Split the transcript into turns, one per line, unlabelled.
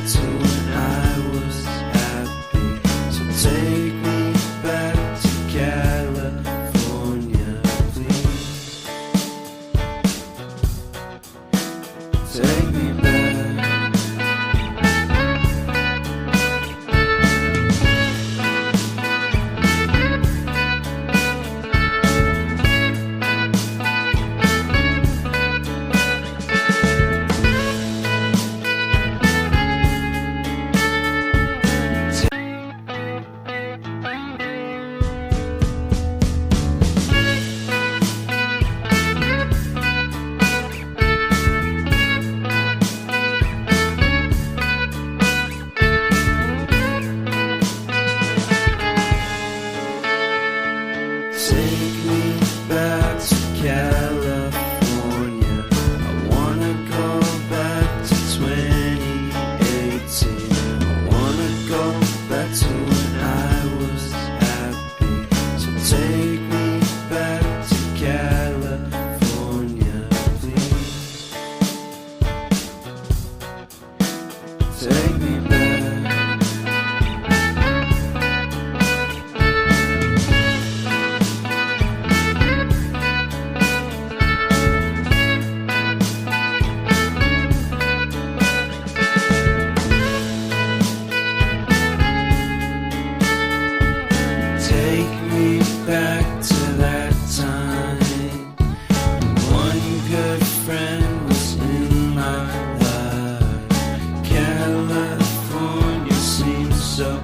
back to when I was happy. So take me back to California, please. Take me back. Take me back to California. I wanna go back to 2018. I wanna go back to when I was happy. So take me back to California, please. Take me back. Take me back to that time. One good friend was in my life. California seems so